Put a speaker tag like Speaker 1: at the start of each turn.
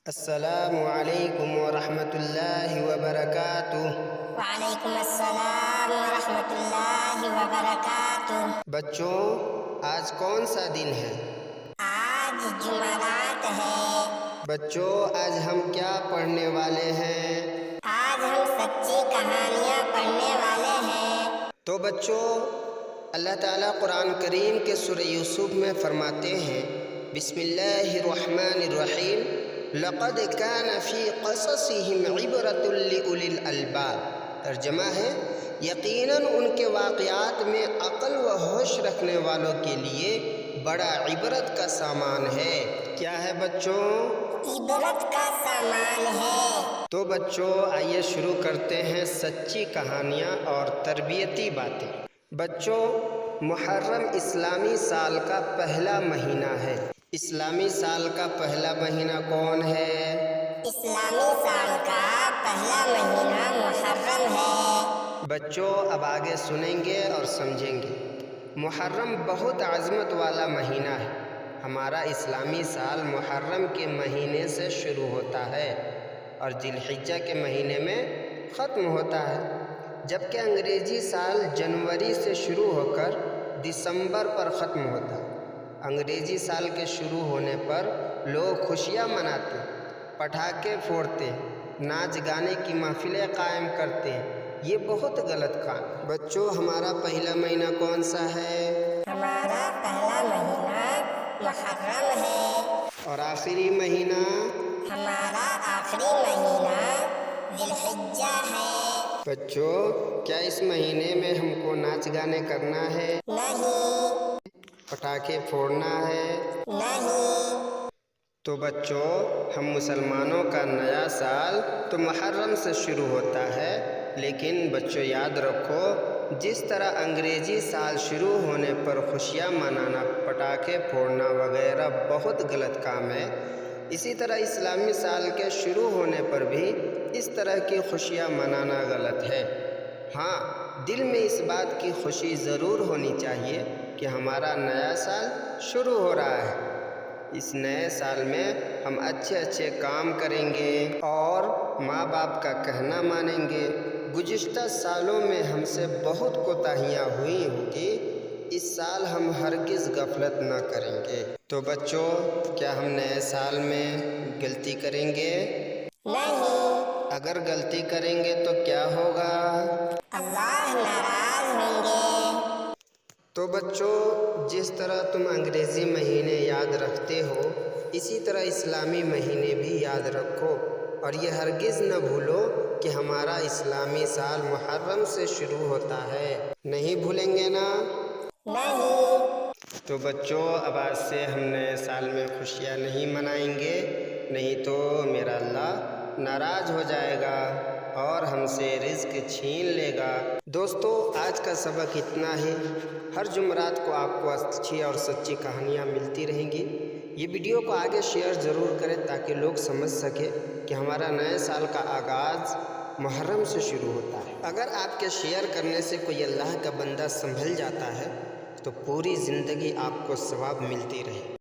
Speaker 1: السلام علیکم ورحمۃ اللہ وبرکاتہ۔
Speaker 2: وعلیکم السلام ورحمۃ اللہ وبرکاتہ۔
Speaker 1: بچوں، آج کون سا دن ہے؟
Speaker 2: آج جمعرات ہے۔
Speaker 1: بچوں، آج ہم کیا پڑھنے والے ہیں؟
Speaker 2: آج ہم سچی کہانیاں پڑھنے والے ہیں۔
Speaker 1: تو بچوں، اللہ تعالیٰ قرآن کریم کے سورہ یوسف میں فرماتے ہیں، بسم اللہ الرحمن الرحیم، لقد كان فی قصصہم عبرۃ لأولی الالباب۔ ترجمہ ہے، یقیناً ان کے واقعات میں عقل و ہوش رکھنے والوں کے لیے بڑا عبرت کا سامان ہے۔ کیا ہے بچوں؟
Speaker 2: عبرت کا سامان ہے۔
Speaker 1: تو بچوں، آئیے شروع کرتے ہیں سچی کہانیاں اور تربیتی باتیں۔ بچوں، محرم اسلامی سال کا پہلا مہینہ ہے۔ اسلامی سال کا پہلا مہینہ کون ہے؟
Speaker 2: اسلامی سال کا پہلا مہینہ محرم ہے۔
Speaker 1: بچوں، اب آگے سنیں گے اور سمجھیں گے۔ محرم بہت عظمت والا مہینہ ہے۔ ہمارا اسلامی سال محرم کے مہینے سے شروع ہوتا ہے اور ذی الحجہ کے مہینے میں ختم ہوتا ہے، جبکہ انگریزی سال جنوری سے شروع ہو کر دسمبر پر ختم ہوتا ہے۔ انگریزی سال کے شروع ہونے پر لوگ خوشیاں مناتے، پٹاخے پھوڑتے، ناچ گانے کی محفلیں قائم کرتے ہیں۔ یہ بہت غلط کام ہے۔ بچوں، ہمارا پہلا مہینہ کون سا ہے؟
Speaker 2: ہمارا پہلا مہینہ محرم ہے
Speaker 1: اور آخری مہینہ؟
Speaker 2: ہمارا آخری مہینہ ذی الحجہ ہے۔
Speaker 1: بچوں، کیا اس مہینے میں ہم کو ناچ گانے کرنا ہے؟
Speaker 2: نہیں۔
Speaker 1: پٹاخے پھوڑنا ہے؟
Speaker 2: نہیں۔
Speaker 1: تو بچوں، ہم مسلمانوں کا نیا سال تو محرم سے شروع ہوتا ہے، لیکن بچوں یاد رکھو، جس طرح انگریزی سال شروع ہونے پر خوشیاں منانا، پٹاخے پھوڑنا وغیرہ بہت غلط کام ہے، اسی طرح اسلامی سال کے شروع ہونے پر بھی اس طرح کی خوشیاں منانا غلط ہے۔ ہاں، دل میں اس بات کی خوشی ضرور ہونی چاہیے کہ ہمارا نیا سال شروع ہو رہا ہے۔ اس نئے سال میں ہم اچھے کام کریں گے اور ماں باپ کا کہنا مانیں گے۔ گزشتہ سالوں میں ہم سے بہت کوتاہیاں ہوئی ہوں گی، اس سال ہم ہرگز غفلت نہ کریں گے۔ تو بچوں، کیا ہم نئے سال میں غلطی کریں گے؟
Speaker 2: نہیں۔
Speaker 1: اگر غلطی کریں گے تو کیا ہوگا؟
Speaker 2: اللہ ناراض ہوں گے۔
Speaker 1: تو بچوں، جس طرح تم انگریزی مہینے یاد رکھتے ہو، اسی طرح اسلامی مہینے بھی یاد رکھو، اور یہ ہرگز نہ بھولو کہ ہمارا اسلامی سال محرم سے شروع ہوتا ہے۔ نہیں بھولیں گے نا؟
Speaker 2: نہیں۔
Speaker 1: تو بچوں، اب آج سے ہم نئے سال میں خوشیاں نہیں منائیں گے، نہیں تو میرا اللہ ناراض ہو جائے گا اور ہم سے رزق چھین لے گا۔ دوستو، آج کا سبق اتنا ہی۔ ہر جمعرات کو آپ کو اچھی اور سچی کہانیاں ملتی رہیں گی۔ یہ ویڈیو کو آگے شیئر ضرور کریں تاکہ لوگ سمجھ سکے کہ ہمارا نئے سال کا آغاز محرم سے شروع ہوتا ہے۔ اگر آپ کے شیئر کرنے سے کوئی اللہ کا بندہ سنبھل جاتا ہے تو پوری زندگی آپ کو ثواب ملتی رہے۔